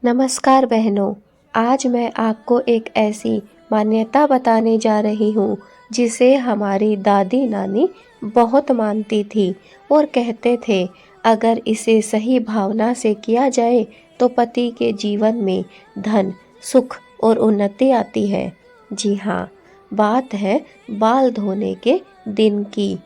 नमस्कार बहनों। आज मैं आपको एक ऐसी मान्यता बताने जा रही हूँ जिसे हमारी दादी नानी बहुत मानती थी और कहते थे अगर इसे सही भावना से किया जाए तो पति के जीवन में धन, सुख और उन्नति आती है। जी हाँ, बात है बाल धोने के दिन की।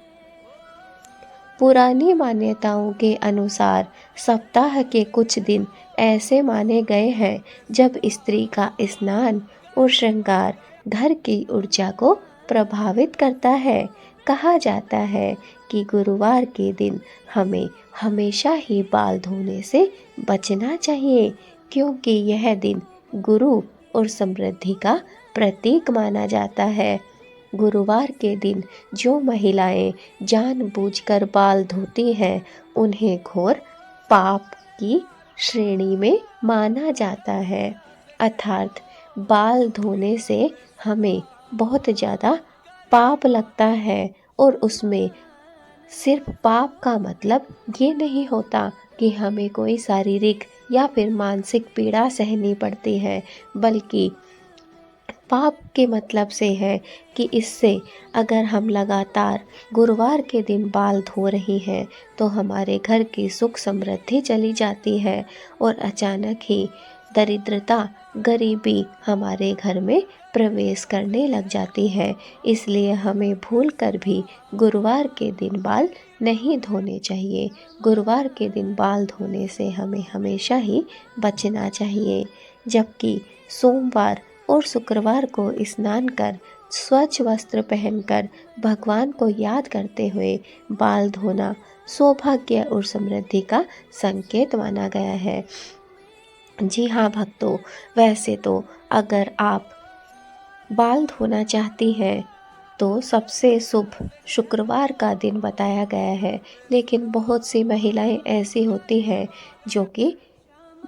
पुरानी मान्यताओं के अनुसार सप्ताह के कुछ दिन ऐसे माने गए हैं जब स्त्री का स्नान और श्रृंगार घर की ऊर्जा को प्रभावित करता है। कहा जाता है कि गुरुवार के दिन हमें हमेशा ही बाल धोने से बचना चाहिए, क्योंकि यह दिन गुरु और समृद्धि का प्रतीक माना जाता है। गुरुवार के दिन जो महिलाएं जानबूझकर बाल धोती हैं, उन्हें घोर पाप की श्रेणी में माना जाता है। अर्थात बाल धोने से हमें बहुत ज़्यादा पाप लगता है और उसमें सिर्फ पाप का मतलब ये नहीं होता कि हमें कोई शारीरिक या फिर मानसिक पीड़ा सहनी पड़ती है, बल्कि पाप के मतलब से है कि इससे अगर हम लगातार गुरुवार के दिन बाल धो रही हैं तो हमारे घर की सुख समृद्धि चली जाती है और अचानक ही दरिद्रता, गरीबी हमारे घर में प्रवेश करने लग जाती है। इसलिए हमें भूल कर भी गुरुवार के दिन बाल नहीं धोने चाहिए। गुरुवार के दिन बाल धोने से हमें हमेशा ही बचना चाहिए। जबकि सोमवार और शुक्रवार को स्नान कर स्वच्छ वस्त्र पहनकर भगवान को याद करते हुए बाल धोना सौभाग्य और समृद्धि का संकेत माना गया है। जी हाँ भक्तों, वैसे तो अगर आप बाल धोना चाहती हैं तो सबसे शुभ शुक्रवार का दिन बताया गया है, लेकिन बहुत सी महिलाएं ऐसी होती हैं जो कि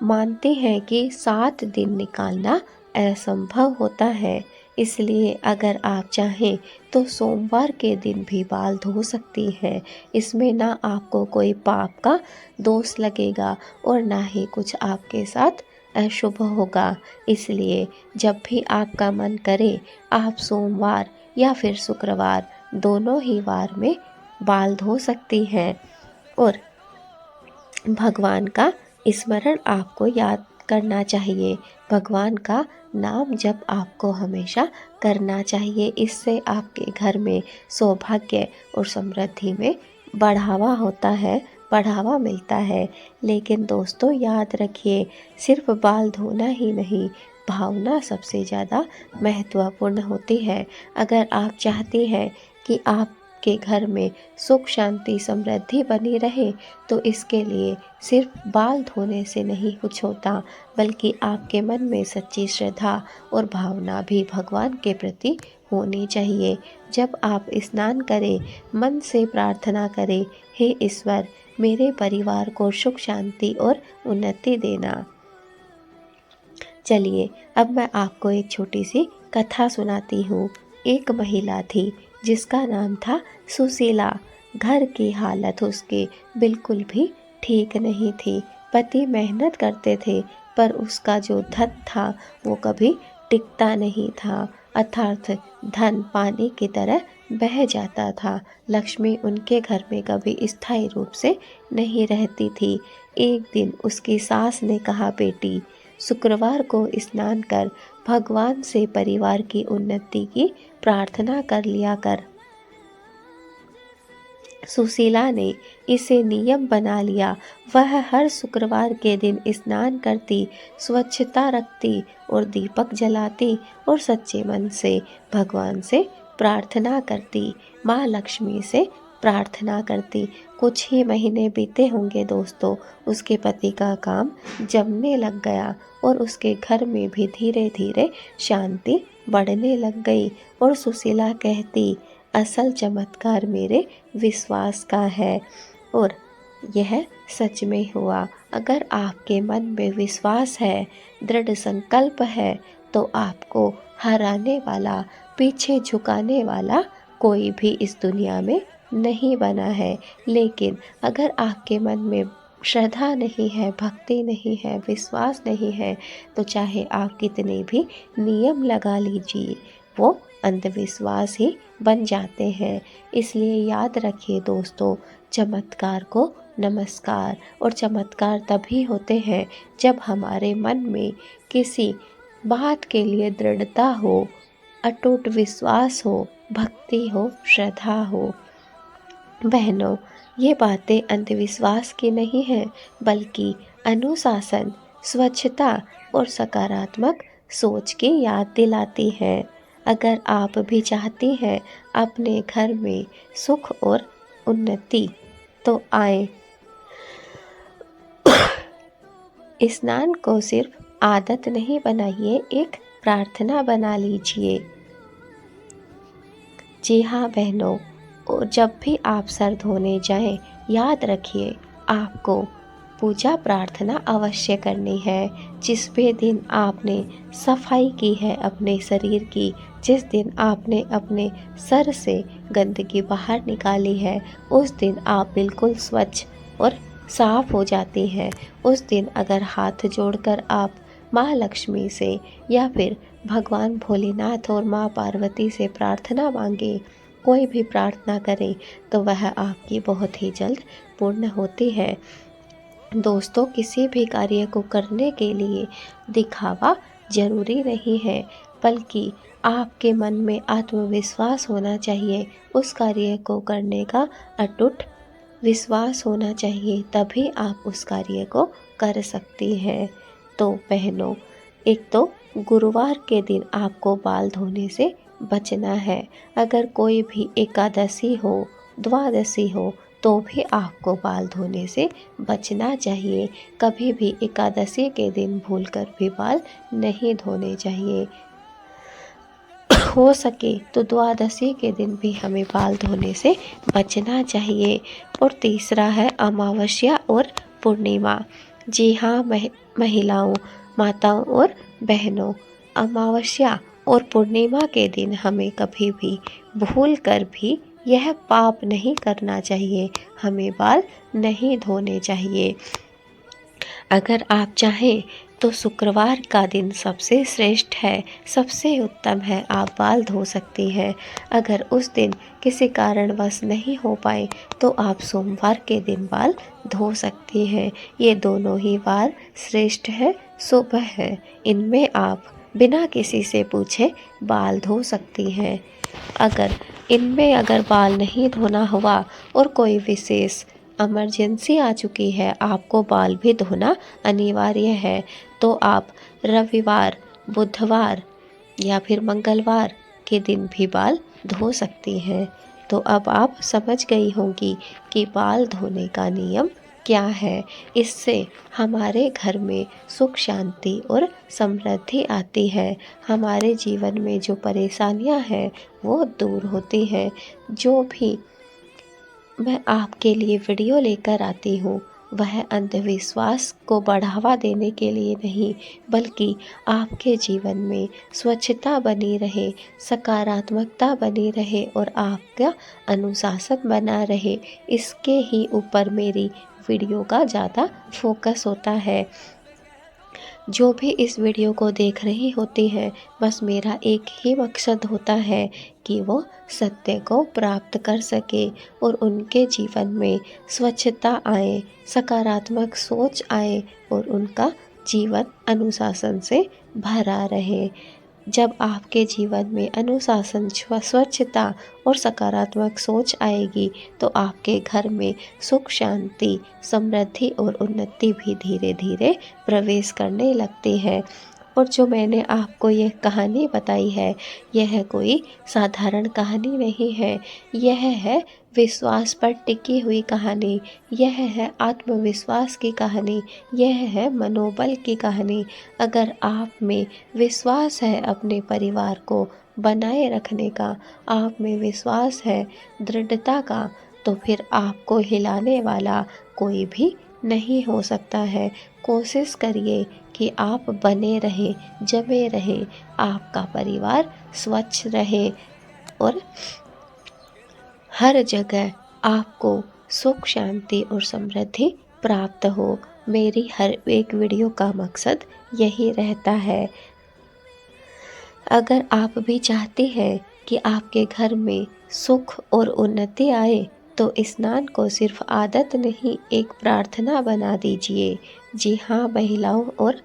मानती हैं कि 7 दिन निकालना असंभव होता है। इसलिए अगर आप चाहें तो सोमवार के दिन भी बाल धो सकती हैं। इसमें ना आपको कोई पाप का दोष लगेगा और ना ही कुछ आपके साथ अशुभ होगा। इसलिए जब भी आपका मन करे आप सोमवार या फिर शुक्रवार दोनों ही वार में बाल धो सकती हैं और भगवान का स्मरण आपको याद करना चाहिए। भगवान का नाम जप आपको हमेशा करना चाहिए। इससे आपके घर में सौभाग्य और समृद्धि में बढ़ावा मिलता है। लेकिन दोस्तों याद रखिए, सिर्फ बाल धोना ही नहीं, भावना सबसे ज़्यादा महत्वपूर्ण होती है। अगर आप चाहती हैं कि आपके घर में सुख शांति समृद्धि बनी रहे तो इसके लिए सिर्फ बाल धोने से नहीं कुछ होता, बल्कि आपके मन में सच्ची श्रद्धा और भावना भी भगवान के प्रति होनी चाहिए। जब आप स्नान करें, मन से प्रार्थना करें, हे ईश्वर मेरे परिवार को सुख शांति और उन्नति देना। चलिए अब मैं आपको एक छोटी सी कथा सुनाती हूँ। एक महिला थी जिसका नाम था सुशीला। घर की हालत उसके बिल्कुल भी ठीक नहीं थी। पति मेहनत करते थे पर उसका जो धन था वो कभी टिकता नहीं था, अर्थात धन पानी की तरह बह जाता था। लक्ष्मी उनके घर में कभी स्थायी रूप से नहीं रहती थी। एक दिन उसकी सास ने कहा, बेटी शुक्रवार को स्नान कर भगवान से परिवार की उन्नति की प्रार्थना कर लिया कर। सुशीला ने इसे नियम बना लिया। वह हर शुक्रवार के दिन स्नान करती, स्वच्छता रखती और दीपक जलाती और सच्चे मन से भगवान से प्रार्थना करती, माँ लक्ष्मी से प्रार्थना करती। कुछ ही महीने बीते होंगे दोस्तों, उसके पति का काम जमने लग गया और उसके घर में भी धीरे धीरे शांति बढ़ने लग गई। और सुशीला कहती, असल चमत्कार मेरे विश्वास का है। और यह सच में हुआ। अगर आपके मन में विश्वास है, दृढ़ संकल्प है, तो आपको हराने वाला, पीछे झुकाने वाला कोई भी इस दुनिया में नहीं बना है। लेकिन अगर आपके मन में श्रद्धा नहीं है, भक्ति नहीं है, विश्वास नहीं है, तो चाहे आप कितने भी नियम लगा लीजिए, वो अंधविश्वास ही बन जाते हैं। इसलिए याद रखिए दोस्तों, चमत्कार को नमस्कार। और चमत्कार तभी होते हैं जब हमारे मन में किसी बात के लिए दृढ़ता हो, अटूट विश्वास हो, भक्ति हो, श्रद्धा हो। बहनों, ये बातें अंधविश्वास की नहीं हैं, बल्कि अनुशासन, स्वच्छता और सकारात्मक सोच की याद दिलाती हैं। अगर आप भी चाहती हैं अपने घर में सुख और उन्नति, तो आए, स्नान को सिर्फ आदत नहीं बनाइए, एक प्रार्थना बना लीजिए। जी हाँ बहनों, और जब भी आप सर धोने जाएं, याद रखिए आपको पूजा प्रार्थना अवश्य करनी है। जिस भी दिन आपने सफाई की है अपने शरीर की, जिस दिन आपने अपने सर से गंदगी बाहर निकाली है, उस दिन आप बिल्कुल स्वच्छ और साफ हो जाती हैं। उस दिन अगर हाथ जोड़कर आप माँ लक्ष्मी से या फिर भगवान भोलेनाथ और माँ पार्वती से प्रार्थना मांगे, कोई भी प्रार्थना करें, तो वह आपकी बहुत ही जल्द पूर्ण होती है। दोस्तों, किसी भी कार्य को करने के लिए दिखावा जरूरी नहीं है, बल्कि आपके मन में आत्मविश्वास होना चाहिए। उस कार्य को करने का अटूट विश्वास होना चाहिए, तभी आप उस कार्य को कर सकती हैं। तो बहनों, एक तो गुरुवार के दिन आपको बाल धोने से बचना है। अगर कोई भी एकादशी हो, द्वादशी हो, तो भी आपको बाल धोने से बचना चाहिए। कभी भी एकादशी के दिन भूलकर भी बाल नहीं धोने चाहिए। हो सके तो द्वादशी के दिन भी हमें बाल धोने से बचना चाहिए। और तीसरा है अमावस्या और पूर्णिमा। जी हाँ महिलाओं, माताओं और बहनों, अमावस्या और पूर्णिमा के दिन हमें कभी भी भूल कर भी यह पाप नहीं करना चाहिए, हमें बाल नहीं धोने चाहिए। अगर आप चाहें तो शुक्रवार का दिन सबसे श्रेष्ठ है, सबसे उत्तम है, आप बाल धो सकती हैं। अगर उस दिन किसी कारणवश नहीं हो पाए, तो आप सोमवार के दिन बाल धो सकती हैं। ये दोनों ही वार श्रेष्ठ है, शुभ है। इनमें आप बिना किसी से पूछे बाल धो सकती हैं। अगर बाल नहीं धोना हुआ और कोई विशेष इमरजेंसी आ चुकी है, आपको बाल भी धोना अनिवार्य है, तो आप रविवार, बुधवार या फिर मंगलवार के दिन भी बाल धो सकती हैं। तो अब आप समझ गई होंगी कि बाल धोने का नियम क्या है। इससे हमारे घर में सुख शांति और समृद्धि आती है। हमारे जीवन में जो परेशानियां हैं वो दूर होती हैं। जो भी मैं आपके लिए वीडियो लेकर आती हूँ, वह अंधविश्वास को बढ़ावा देने के लिए नहीं, बल्कि आपके जीवन में स्वच्छता बनी रहे, सकारात्मकता बनी रहे और आपका अनुशासन बना रहे, इसके ही ऊपर मेरी वीडियो का ज़्यादा फोकस होता है। जो भी इस वीडियो को देख रही होती हैं, बस मेरा एक ही मकसद होता है कि वो सत्य को प्राप्त कर सके और उनके जीवन में स्वच्छता आए, सकारात्मक सोच आए और उनका जीवन अनुशासन से भरा रहे। जब आपके जीवन में अनुशासन, स्वच्छता और सकारात्मक सोच आएगी, तो आपके घर में सुख शांति, समृद्धि और उन्नति भी धीरे धीरे प्रवेश करने लगती है। और जो मैंने आपको यह कहानी बताई है, यह कोई साधारण कहानी नहीं है। यह है विश्वास पर टिकी हुई कहानी, यह है आत्मविश्वास की कहानी, यह है मनोबल की कहानी। अगर आप में विश्वास है अपने परिवार को बनाए रखने का, आप में विश्वास है दृढ़ता का, तो फिर आपको हिलाने वाला कोई भी नहीं हो सकता है। कोशिश करिए कि आप बने रहे, जमे रहे, आपका परिवार स्वच्छ रहे और हर जगह आपको सुख शांति और समृद्धि प्राप्त हो। मेरी हर एक वीडियो का मकसद यही रहता है। अगर आप भी चाहते हैं कि आपके घर में सुख और उन्नति आए, तो स्नान को सिर्फ आदत नहीं, एक प्रार्थना बना दीजिए। जी हाँ महिलाओं और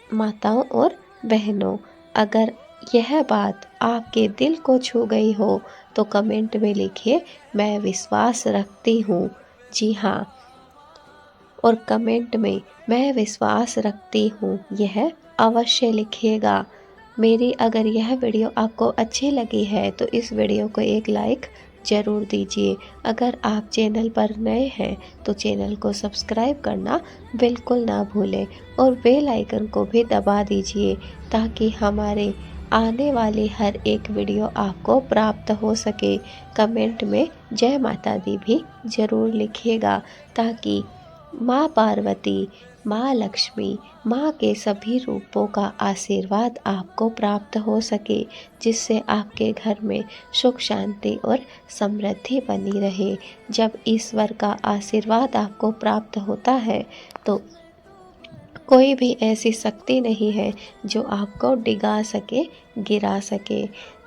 माताओं और बहनों, अगर यह बात आपके दिल को छू गई हो तो कमेंट में लिखिए, मैं विश्वास रखती हूँ। जी हाँ, और कमेंट में मैं विश्वास रखती हूँ यह अवश्य लिखिएगा। मेरी अगर यह वीडियो आपको अच्छी लगी है तो इस वीडियो को एक लाइक ज़रूर दीजिए। अगर आप चैनल पर नए हैं तो चैनल को सब्सक्राइब करना बिल्कुल ना भूलें और बेल आइकन को भी दबा दीजिए, ताकि हमारे आने वाली हर एक वीडियो आपको प्राप्त हो सके। कमेंट में जय माता दी भी ज़रूर लिखिएगा, ताकि माँ पार्वती, माँ लक्ष्मी, माँ के सभी रूपों का आशीर्वाद आपको प्राप्त हो सके, जिससे आपके घर में सुख शांति और समृद्धि बनी रहे। जब ईश्वर का आशीर्वाद आपको प्राप्त होता है तो कोई भी ऐसी शक्ति नहीं है जो आपको डिगा सके, गिरा सके।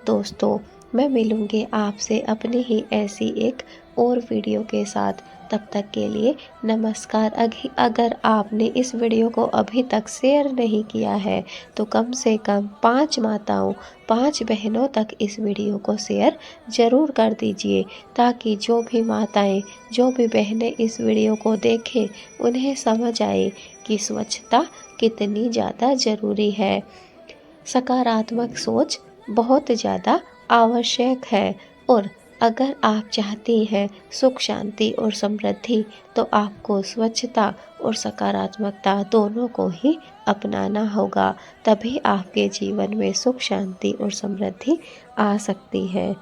दोस्तों, मैं मिलूँगी आपसे अपनी ही ऐसी एक और वीडियो के साथ। तब तक के लिए नमस्कार। अगर आपने इस वीडियो को अभी तक शेयर नहीं किया है तो कम से कम 5 माताओं, 5 बहनों तक इस वीडियो को शेयर ज़रूर कर दीजिए, ताकि जो भी माताएं, जो भी बहनें इस वीडियो को देखें, उन्हें समझ आए कि स्वच्छता कितनी ज़्यादा ज़रूरी है। सकारात्मक सोच बहुत ज़्यादा आवश्यक है, और अगर आप चाहती हैं सुख शांति और समृद्धि, तो आपको स्वच्छता और सकारात्मकता दोनों को ही अपनाना होगा। तभी आपके जीवन में सुख शांति और समृद्धि आ सकती है।